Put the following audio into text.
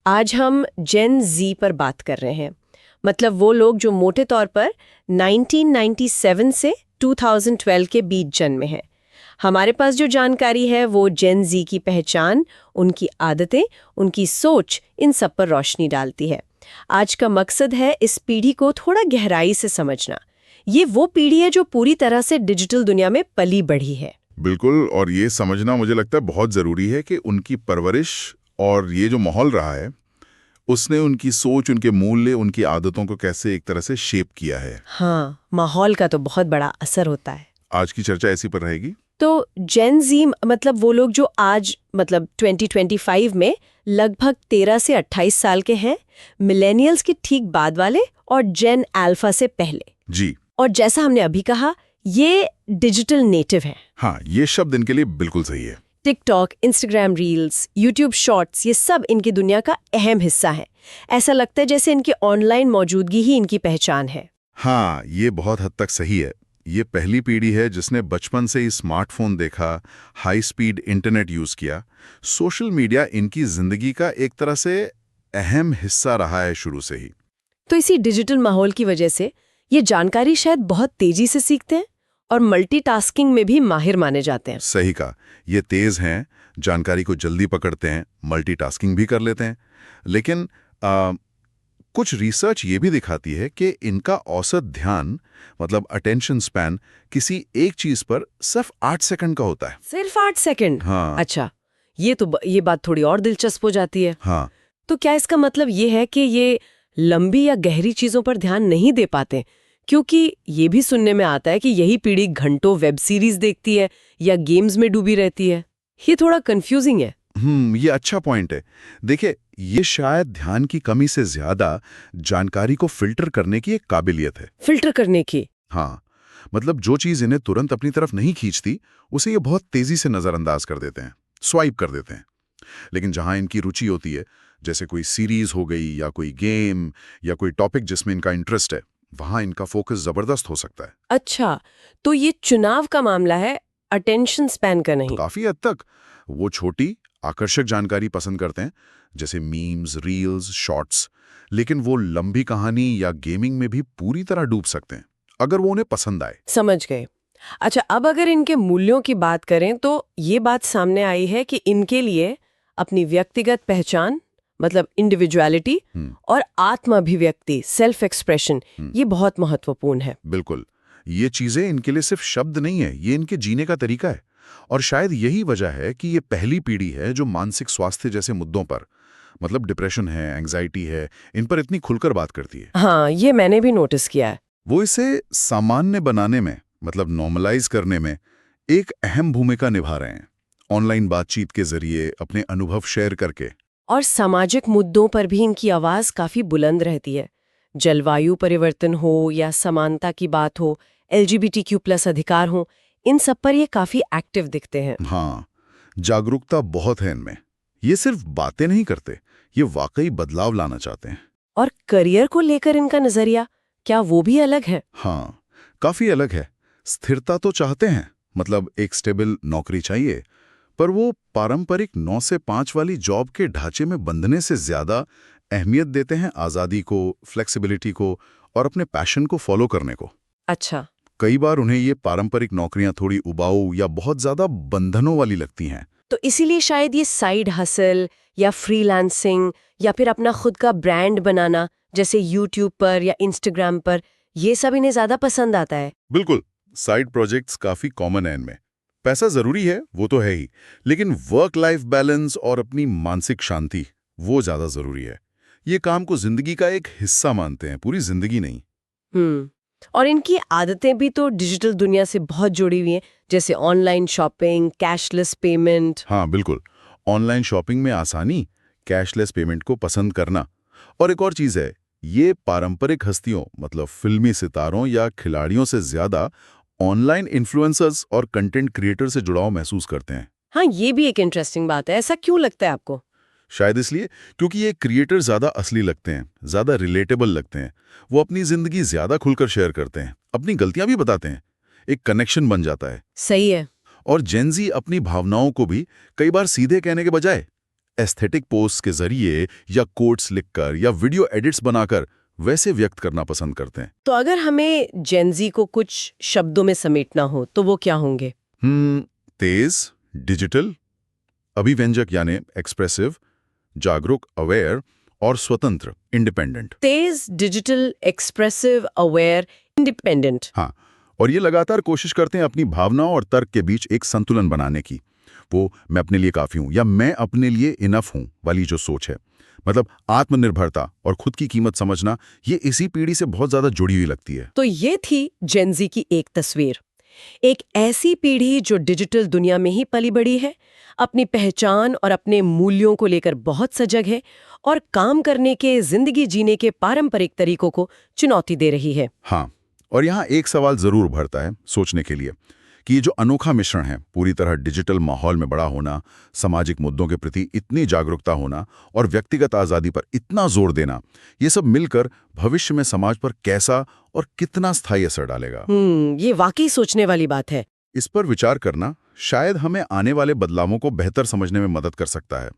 आज हम जेन जी पर बात कर रहे हैं। मतलब वो लोग जो मोटे तौर पर 1997 से 2012 के बीच जन्मे हैं। हमारे पास जो जानकारी है वो जेन जी की पहचान, उनकी आदतें, उनकी सोच, इन सब पर रोशनी डालती है। आज का मकसद है इस पीढ़ी को थोड़ा गहराई से समझना। ये वो पीढ़ी है जो पूरी तरह से डिजिटल दुनिया में पली बढ़ी है। बिल्कुल, और ये समझना मुझे लगता है बहुत ज़रूरी है कि उनकी परवरिश और ये जो माहौल रहा है, उसने उनकी सोच, उनके मूल्य, उनकी आदतों को कैसे एक तरह से शेप किया है। हाँ, माहौल का तो बहुत बड़ा असर होता है। आज की चर्चा ऐसी पर रहेगी। तो जेन जी मतलब वो लोग जो आज मतलब 2025 में लगभग 13 से 28 साल के हैं, मिलेनियल्स के ठीक बाद वाले और जेन अल्फा से पहले। जी और जैसा हमने अभी कहा, ये डिजिटल नेटिव हैं। हाँ, ये शब्द इनके लिए बिल्कुल सही है। TikTok, Instagram reels, YouTube shorts, ये सब इनकी दुनिया का अहम हिस्सा है। ऐसा लगता है जैसे इनकी ऑनलाइन मौजूदगी ही इनकी पहचान है। हाँ, ये बहुत हद तक सही है। ये पहली पीढ़ी है जिसने बचपन से ही स्मार्टफोन देखा, हाई स्पीड इंटरनेट यूज़ किया। सोशल मीडिया इनकी ज़िंदगी का एक तरह से अहम हिस्सा रहा है शुरू से ही। तो इसी डिजिटल माहौल की वजह से ये जानकारी शायद बहुत तेजी से सीखते हैं और मल्टीटास्किंग में भी माहिर माने जाते हैं। सही कहा, ये तेज़ हैं, जानकारी को जल्दी पकड़ते हैं, मल्टीटास्किंग भी कर लेते हैं। लेकिन कुछ रिसर्च ये भी दिखाती है कि इनका औसत ध्यान मतलब अटेंशन स्पैन किसी एक चीज़ पर सिर्फ 8 सेकंड का होता है। सिर्फ 8 सेकंड? हाँ। अच्छा, ये बात थोड़ी और दिलचस्प हो जाती है। हाँ, तो क्या इसका मतलब ये है कि ये लंबी या गहरी चीजों पर ध्यान नहीं दे पाते? क्योंकि ये भी सुनने में आता है कि यही पीढ़ी घंटों वेब सीरीज देखती है या गेम्स में डूबी रहती है। ये थोड़ा कंफ्यूजिंग है। ये अच्छा पॉइंट है। देखिए, ये शायद ध्यान की कमी से ज्यादा जानकारी को फिल्टर करने की एक काबिलियत है। फिल्टर करने की? हाँ, मतलब जो चीज़ इन्हें तुरंत अपनी तरफ नहीं खींचती, उसे ये बहुत तेजी से नज़रअंदाज कर देते हैं, स्वाइप कर देते हैं। लेकिन जहाँ इनकी रुचि होती है, जैसे कोई सीरीज हो गई या कोई गेम या कोई टॉपिक जिसमें इनका इंटरेस्ट है, वहाँ इनका फोकस ज़बरदस्त हो सकता है। अच्छा, तो ये चुनाव का मामला है, अटेंशन स्पैन का नहीं। काफ़ी हद तक वो छोटी, आकर्षक जानकारी पसंद करते हैं, जैसे मीम्स, रील्स, शॉर्ट्स। लेकिन वो लंबी कहानी या गेमिंग में भी पूरी तरह डूब सकते हैं, अगर वो उन्हें पसंद आए। समझ गए। अच्छा, अब अगर इनके मूल्यों की बात करें तो ये बात सामने आई है कि इनके लिए अपनी व्यक्तिगत पहचान मतलब इंडिविजुअलिटी और आत्माभिव्यक्ति सेल्फ एक्सप्रेशन ये बहुत महत्वपूर्ण है। बिल्कुल, ये चीज़ें इनके लिए सिर्फ शब्द नहीं है, ये इनके जीने का तरीका है। और शायद यही वजह है कि ये पहली पीढ़ी है जो मानसिक स्वास्थ्य जैसे मुद्दों पर, मतलब डिप्रेशन है, एंग्जाइटी है, इन पर इतनी खुलकर बात करती है। हाँ, ये मैंने भी नोटिस किया है। वो इसे सामान्य बनाने में, मतलब नॉर्मलाइज करने में एक अहम भूमिका निभा रहे हैं, ऑनलाइन बातचीत के जरिए अपने अनुभव शेयर करके। और सामाजिक मुद्दों पर भी इनकी आवाज काफी बुलंद रहती है। जलवायु परिवर्तन हो या समानता की बात हो, LGBTQ+ अधिकार हो, इन सब पर ये काफी एक्टिव दिखते हैं। हाँ, जागरूकता बहुत है इनमें। ये सिर्फ बातें नहीं करते, ये वाकई बदलाव लाना चाहते हैं। और करियर को लेकर इनका नजरिया क्या वो भी अलग है? हाँ, काफी अलग है। स्थिरता तो चाहते हैं, मतलब एक स्टेबल नौकरी चाहिए, पर वो पारंपरिक 9 से 5 वाली जॉब के ढांचे में बंधने से ज्यादा अहमियत देते हैं आज़ादी को, फ्लेक्सिबिलिटी को और अपने पैशन को फॉलो करने को। अच्छा। कई बार उन्हें ये पारंपरिक नौकरियां थोड़ी उबाऊ या बहुत ज्यादा बंधनों वाली लगती हैं। तो इसीलिए शायद ये साइड हसल या फ्रीलांसिंग या फिर अपना खुद का ब्रांड बनाना जैसे यूट्यूब पर या इंस्टाग्राम पर, ये सब इन्हें ज्यादा पसंद आता है। बिल्कुल, साइड प्रोजेक्ट्स काफी कॉमन है इनमें। पैसा जरूरी है, वो तो है ही, लेकिन वर्क लाइफ बैलेंस और अपनी मानसिक शांति वो ज्यादा जरूरी है। ये काम को जिंदगी का एक हिस्सा मानते हैं, पूरी जिंदगी नहीं। और इनकी आदतें भी तो डिजिटल दुनिया से बहुत जुड़ी हुई हैं, जैसे ऑनलाइन शॉपिंग, कैशलेस पेमेंट। हाँ बिल्कुल, ऑनलाइन शॉपिंग में आसानी, कैशलेस पेमेंट को पसंद करना। और एक और चीज़ है, ये पारंपरिक हस्तियों मतलब फिल्मी सितारों या खिलाड़ियों से ज्यादा ऑनलाइन इन्फ्लुएंसर्स और कंटेंट क्रिएटर से जुड़ाव महसूस करते हैं। हाँ, ये भी एक इंटरेस्टिंग बात है। ऐसा क्यों लगता है आपको? शायद इसलिए क्योंकि ये क्रिएटर ज्यादा असली लगते हैं, ज्यादा रिलेटेबल लगते हैं। वो अपनी जिंदगी ज्यादा खुलकर शेयर करते हैं, अपनी गलतियां भी बताते हैं। एक कनेक्शन बन जाता है। सही है। और जेन ज़ी अपनी भावनाओं को भी कई बार सीधे कहने के बजाय एस्थेटिक पोस्ट के जरिए या कोट्स लिखकर या वीडियो एडिट्स बनाकर वैसे व्यक्त करना पसंद करते हैं। तो अगर हमें जेनजी को कुछ शब्दों में समेटना हो तो वो क्या होंगे? तेज, डिजिटल, अभिव्यंजक यानी एक्सप्रेसिव, जागरूक, अवेयर और स्वतंत्र, इंडिपेंडेंट। तेज, डिजिटल, एक्सप्रेसिव, अवेयर, इंडिपेंडेंट। हाँ, और ये लगातार कोशिश करते हैं अपनी भावनाओं और तर्क के बीच एक संतुलन बनाने की। वो मैं अपने लिए काफी हूं या मैं अपने लिए इनफ हूं वाली जो सोच है, मतलब आत्मनिर्भरता और खुद की कीमत समझना, ये इसी पीढ़ी से बहुत ज्यादा जुड़ी हुई लगती है। तो ये थी जेनजी की एक तस्वीर। एक ऐसी पीढ़ी जो डिजिटल दुनिया में ही पली बड़ी है, अपनी पहचान और अपने मूल्यों को लेकर बहुत सजग है और काम करने के, जिंदगी जीने के पारंपरिक तरीकों को चुनौती दे रही है। हाँ, और यहाँ एक सवाल जरूर उभरता है सोचने के लिए कि ये जो अनोखा मिश्रण है, पूरी तरह डिजिटल माहौल में बड़ा होना, सामाजिक मुद्दों के प्रति इतनी जागरूकता होना और व्यक्तिगत आज़ादी पर इतना जोर देना, ये सब मिलकर भविष्य में समाज पर कैसा और कितना स्थायी असर डालेगा। ये वाकई सोचने वाली बात है। इस पर विचार करना शायद हमें आने वाले बदलावों को बेहतर समझने में मदद कर सकता है।